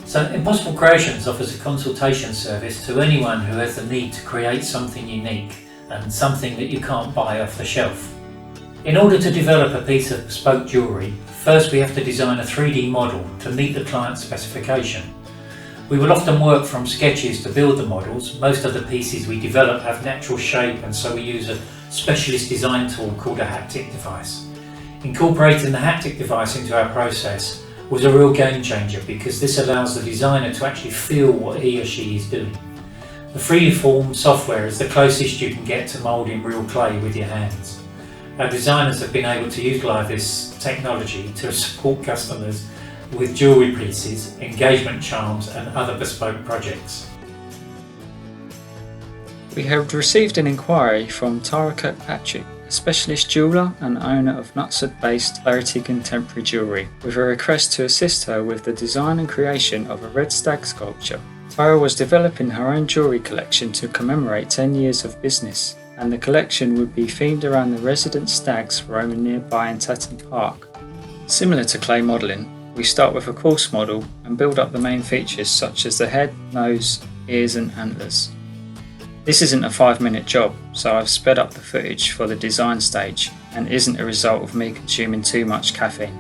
So Impossible Creations offers a consultation service to anyone who has the need to create something unique and something that you can't buy off the shelf. In order to develop a piece of bespoke jewellery, first we have to design a 3D model to meet the client's specification. We will often work from sketches to build the models. Most of the pieces we develop have natural shape, and so we use a specialist design tool called a Haptic Device. Incorporating the Haptic Device into our process was a real game changer because this allows the designer to actually feel what he or she is doing. The freeform software is the closest you can get to moulding real clay with your hands. Our designers have been able to utilise this technology to support customers with jewellery pieces, engagement charms and other bespoke projects. We have received an inquiry from Tara Kirkpatrick, a specialist jeweller and owner of Knutsford-based Clarity Contemporary Jewellery, with a request to assist her with the design and creation of a Red Stag sculpture. Tara was developing her own jewellery collection to commemorate 10 years of business, and the collection would be themed around the resident stags roaming nearby in Tatton Park. Similar to clay modelling, we start with a coarse model and build up the main features such as the head, nose, ears and antlers. This isn't a 5-minute job, so I've sped up the footage for the design stage and isn't a result of me consuming too much caffeine.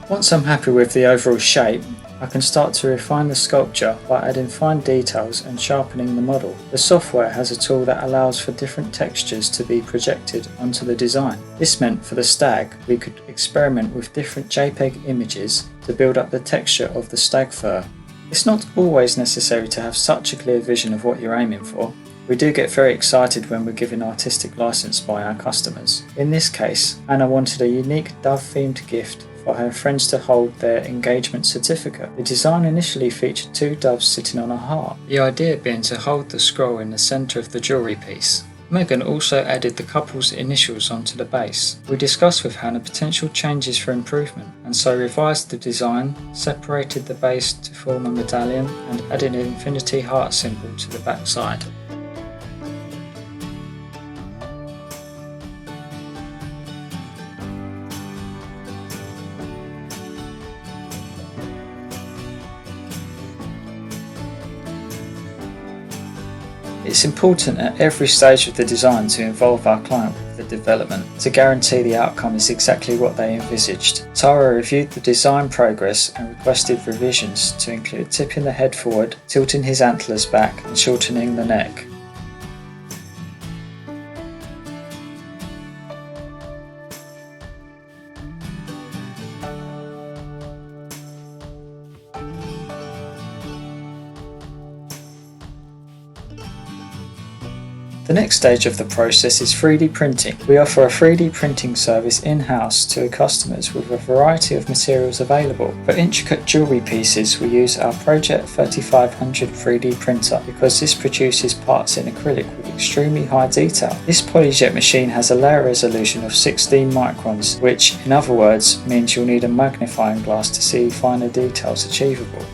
Once I'm happy with the overall shape, I can start to refine the sculpture by adding fine details and sharpening the model. The software has a tool that allows for different textures to be projected onto the design. This meant for the stag we could experiment with different JPEG images to build up the texture of the stag fur. It's not always necessary to have such a clear vision of what you're aiming for. We do get very excited when we're given artistic license by our customers. In this case, Anna wanted a unique dove-themed gift for her friends to hold their engagement certificate. The design initially featured 2 doves sitting on a heart, the idea being to hold the scroll in the centre of the jewellery piece. Megan also added the couple's initials onto the base. We discussed with Hannah potential changes for improvement, and so revised the design, separated the base to form a medallion and added an infinity heart symbol to the back side. It's important at every stage of the design to involve our client with the development to guarantee the outcome is exactly what they envisaged. Tara reviewed the design progress and requested revisions to include tipping the head forward, tilting his antlers back and shortening the neck. The next stage of the process is 3D printing. We offer a 3D printing service in-house to customers with a variety of materials available. For intricate jewellery pieces, we use our Project 3500 3D printer because this produces parts in acrylic with extremely high detail. This polyjet machine has a layer resolution of 16 microns, which in other words means you'll need a magnifying glass to see finer details achievable.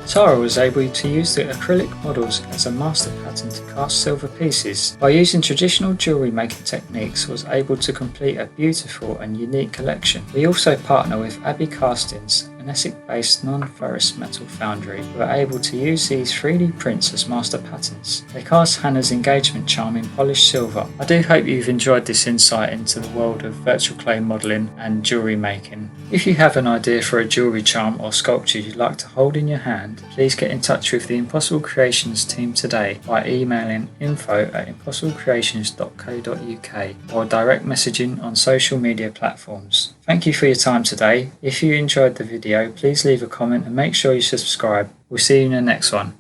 Tara was able to use the acrylic models as a master pattern to cast silver pieces. By using traditional jewellery making techniques, was able to complete a beautiful and unique collection. We also partner with Abbey Castings, an Essex-based non-ferrous metal foundry, who are able to use these 3D prints as master patterns. They cast Hannah's engagement charm in polished silver. I do hope you've enjoyed this insight into the world of virtual clay modelling and jewellery making. If you have an idea for a jewellery charm or sculpture you'd like to hold in your hand, please get in touch with the Impossible Creations team today by emailing info@impossiblecreations.co.uk or direct messaging on social media platforms. Thank you for your time today. If you enjoyed the video, please leave a comment and make sure you subscribe. We'll see you in the next one.